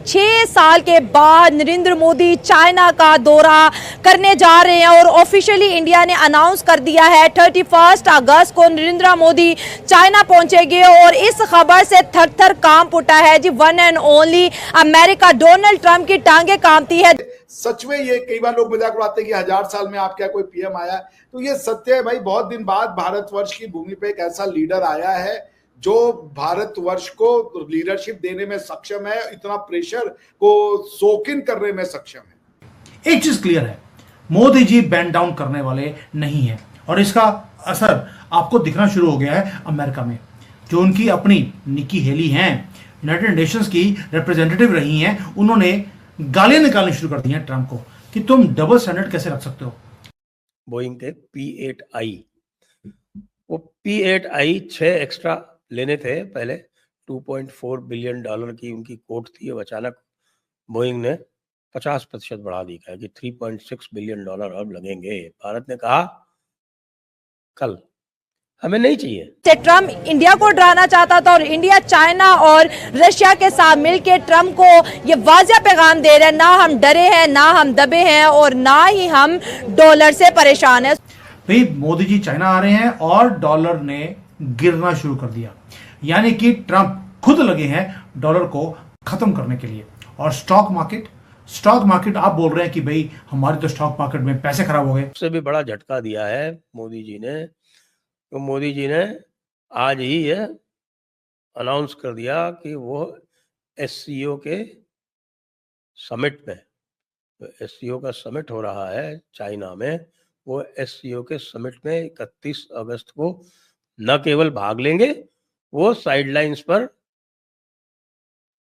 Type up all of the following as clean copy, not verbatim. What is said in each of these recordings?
6 साल के बाद नरेंद्र मोदी चाइना का दौरा करने जा रहे हैं और ऑफिशियली इंडिया ने अनाउंस कर दिया है 31 अगस्त को नरेंद्र मोदी चाइना पहुंचेंगे। और इस खबर से थर थर कांप उठा है जी, one and only America, Donald Trump की टांगे कांपती है। सच में ये कई बार लोग मजाक उड़ाते हैं कि 1000 साल में आप क्या कोई पीएम आया, तो ये सत्य है भाई। बहुत दिन बाद भारतवर्ष की भूमि पे एक ऐसा लीडर आया है जो भारतवर्ष को लीडरशिप देने में सक्षम है, इतना प्रेशर को सोक इन करने में सक्षम है। एक चीज क्लियर है, मोदी जी बैंड डाउन करने वाले नहीं है और इसका असर आपको दिखना शुरू हो गया है अमेरिका में। जो उनकी अपनी निकी हेली हैं, यूनाइटेड नेशंस की रिप्रेजेंटेटिव रही हैं, उन्होंने गालियां निकालनी शुरू कर दी हैं ट्रंप को कि तुम डबल स्टैंडर्ड कैसे रख सकते हो। बोइंग के P8I, वो P8I 6 एक्स्ट्रा लेने थे पहले। $2.4 बिलियन की उनकी कोट थी। अब अचानक बोइंग ने 50% बढ़ा दी है कि $3.6 बिलियन अब लगेंगे। भारत ने कहा कल हमें नहीं चाहिए। ट्रंप इंडिया को डराना चाहता था और इंडिया चाइना और रशिया के साथ मिलकर ट्रंप को ये वाज़ेह पैगाम दे रहे हैं, ना हम डरे हैं, ना हम दबे हैं और ना ही हम डॉलर से परेशान हैं। भाई मोदी जी चाइना आ रहे हैं और डॉलर ने गिरना शुरू कर दिया, यानी कि ट्रंप खुद लगे हैं डॉलर को खत्म करने के लिए। और स्टॉक मार्केट आप बोल रहे हैं कि भाई हमारे तो स्टॉक मार्केट में पैसे खराब हो गए। उससे भी बड़ा झटका दिया है मोदी जी ने। तो मोदी जी ने आज ही ये अनाउंस कर दिया कि वो एससीओ के समिट में, तो एससीओ का समिट हो रहा है चाइना में, वो एससीओ के समिट में 31 अगस्त को न केवल भाग लेंगे, वो साइडलाइंस पर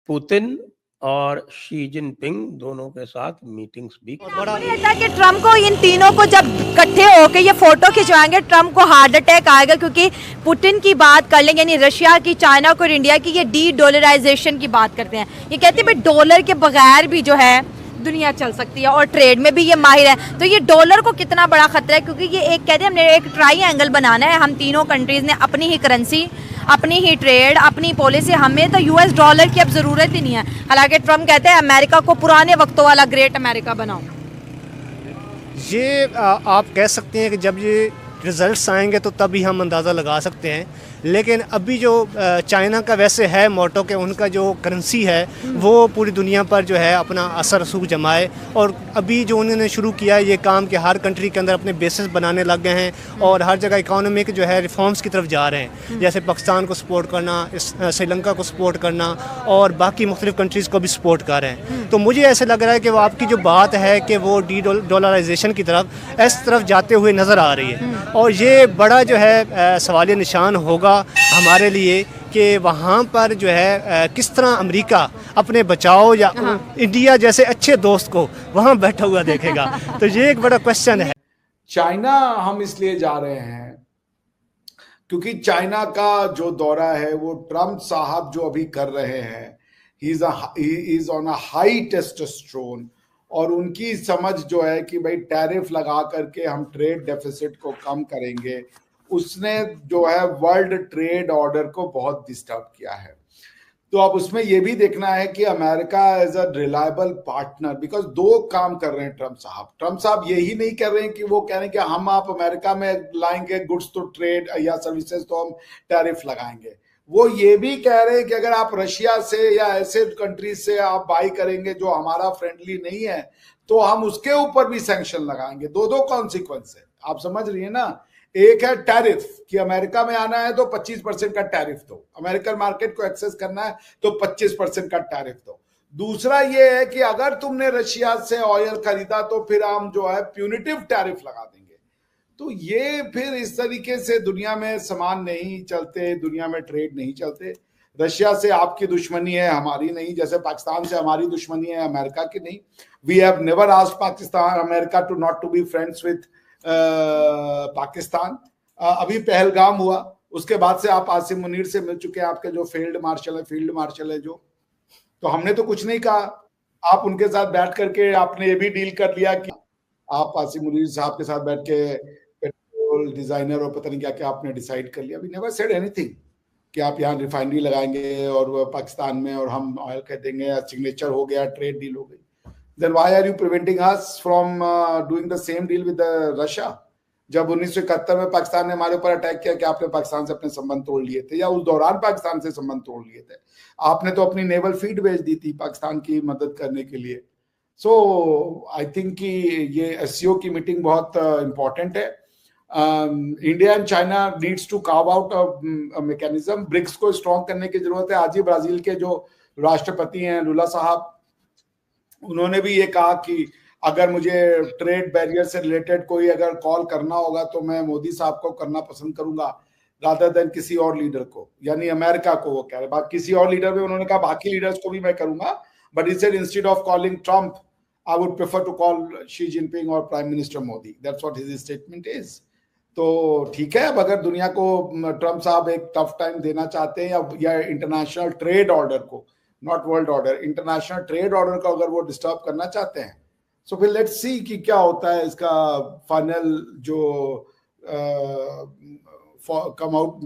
पुतिन और शी जिनपिंग दोनों के साथ मीटिंग्स भी। लगता है कि ट्रंप को, इन तीनों को जब इकट्ठे होकर ये फोटो खिंचवाएंगे, ट्रंप को हार्ट अटैक आएगा, क्योंकि पुतिन की बात कर लेंगे, यानी रशिया की, चाइना को और इंडिया की, ये डी डॉलराइजेशन की बात करते हैं। ये कहते हैं भाई डॉलर के बगैर भी जो है दुनिया चल सकती है और ट्रेड में भी ये माहिर है। तो ये डॉलर को कितना बड़ा खतरा है, क्योंकि ये एक कहते हैं हमने एक ट्राई एंगल बनाना है। हम तीनों कंट्रीज ने अपनी ही करेंसी, अपनी ही ट्रेड, अपनी पॉलिसी, हमें तो यूएस डॉलर की अब जरूरत ही नहीं है। हालांकि ट्रंप कहते हैं अमेरिका को पुराने वक्तों वाला ग्रेट अमेरिका बनाओ। ये आप कह सकते हैं कि जब ये रिजल्ट्स आएंगे तो तभी हम अंदाज़ा लगा सकते हैं। लेकिन अभी जो चाइना का वैसे है मोटो के, उनका जो करेंसी है वो पूरी दुनिया पर जो है अपना असर रसूख जमाए। और अभी जो उन्होंने शुरू किया है ये काम कि हर कंट्री के अंदर अपने बेसिस बनाने लग गए हैं और हर जगह इकोनॉमिक जो है रिफॉर्म्स की तरफ जा रहे हैं। जैसे पाकिस्तान को सपोर्ट करना, श्रीलंका को सपोर्ट करना और बाकी मुख्तलिफ कंट्रीज़ को भी सपोर्ट कर रहे हैं। तो मुझे ऐसे लग रहा है कि वो आपकी जो बात है कि वो डी डॉलराइजेशन की तरफ इस तरफ जाते हुए नज़र आ रही है। और ये बड़ा जो है सवालिया निशान होगा हमारे लिए कि वहाँ पर जो है किस तरह अमेरिका अपने बचाव या इंडिया जैसे अच्छे दोस्त को वहाँ बैठा हुआ देखेगा। तो ये एक बड़ा क्वेश्चन है। चाइना हम इसलिए जा रहे हैं क्योंकि चाइना का जो दौरा है वो ट्रंप साहब जो अभी कर रहे हैं, he is on a high testosterone. और उनकी समझ जो है कि भाई टैरिफ लगा करके हम ट्रेड डेफिसिट को कम करेंगे, उसने जो है वर्ल्ड ट्रेड ऑर्डर को बहुत डिस्टर्ब किया है। तो अब उसमें यह भी देखना है कि America as a reliable partner, because दो काम कर रहे हैं ट्रंप साहब यही नहीं कर रहे हैं कि वो कह रहे हैं कि हम आप अमेरिका में लाएंगे गुड्स तो ट्रेड या सर्विसेज तो हम टैरिफ लगाएंगे। वो ये भी कह रहे हैं कि अगर आप रशिया से या ऐसे कंट्रीज से आप बाई करेंगे जो हमारा फ्रेंडली नहीं है तो हम उसके ऊपर भी सैंक्शन लगाएंगे। दो कॉन्सिक्वेंस है, आप समझ रही है ना। एक है टैरिफ कि अमेरिका में आना है तो 25% का टैरिफ दो, अमेरिकन मार्केट को एक्सेस करना है तो 25% का टैरिफ दो। दूसरा ये है कि अगर तुमने रशिया से ऑयल खरीदा तो फिर हम जो है प्यूनिटिव टैरिफ लगा देंगे। तो ये फिर इस तरीके से दुनिया में सामान नहीं चलते, दुनिया में ट्रेड नहीं चलते। रशिया से आपकी दुश्मनी है, हमारी नहीं। जैसे पाकिस्तान से हमारी दुश्मनी है, अमेरिका की नहीं। We have never asked Pakistan America to not to be friends with Pakistan. अभी पहलगाम हुआ, उसके बाद से आप आसिम मुनीर से मिल चुके हैं, आपके जो फील्ड मार्शल है जो, तो हमने तो कुछ नहीं कहा। आप उनके साथ बैठ करके आपने ये भी डील कर लिया कि आप आसिम मुनीर साहब के साथ बैठ के पेट्रोल डिजाइनर और पता नहीं क्या क्या आपने डिसाइड कर लिया। वी नेवर सेड एनीथिंग कि आप यहाँ रिफाइनरी लगाएंगे और वो पाकिस्तान में और हम ऑयल खरीदेंगे, या सिग्नेचर हो गया, ट्रेड डील हो गई, then why are you preventing us from doing the same deal with Russia? जब 1971 में पाकिस्तान ने हमारे ऊपर अटैक किया कि आपने पाकिस्तान से अपने संबंध तोड़ लिए थे, या उस दौरान पाकिस्तान से संबंध तोड़ लिए थे? आपने तो अपनी नेवल फीड भेज दी थी पाकिस्तान की मदद करने के लिए। सो आई थिंक कि ये एससीओ की मीटिंग बहुत इंपॉर्टेंट है। India and China needs to carve out a mechanism. BRICS को स्ट्रॉन्ग करने की जरूरत है। आज ही ब्राजील के जो राष्ट्रपति हैं लुला साहब, उन्होंने भी ये कहा कि अगर मुझे ट्रेड बैरियर से रिलेटेड कोई अगर कॉल करना होगा तो मैं मोदी साहब को करना पसंद करूंगा रादर देन किसी और लीडर को, यानी अमेरिका को वो कह रहे। बाकी किसी और लीडर में उन्होंने कहा बाकी लीडर्स को भी मैं करूंगा, but he said instead of calling Trump I would prefer to call Xi Jinping और prime minister Modi. That's what his statement is. तो ठीक है, अब अगर दुनिया को ट्रम्प साहब एक टफ टाइम देना चाहते हैं या इंटरनेशनल ट्रेड ऑर्डर को, not world order, international trade order को अगर वो डिस्टर्ब करना चाहते हैं, सो फिर लेट्स सी कि क्या होता है इसका फाइनल जो कम आउट,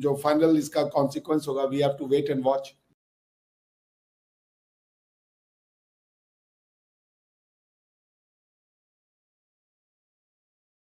जो फाइनल इसका कॉन्सिक्वेंस होगा। We have to wait and watch.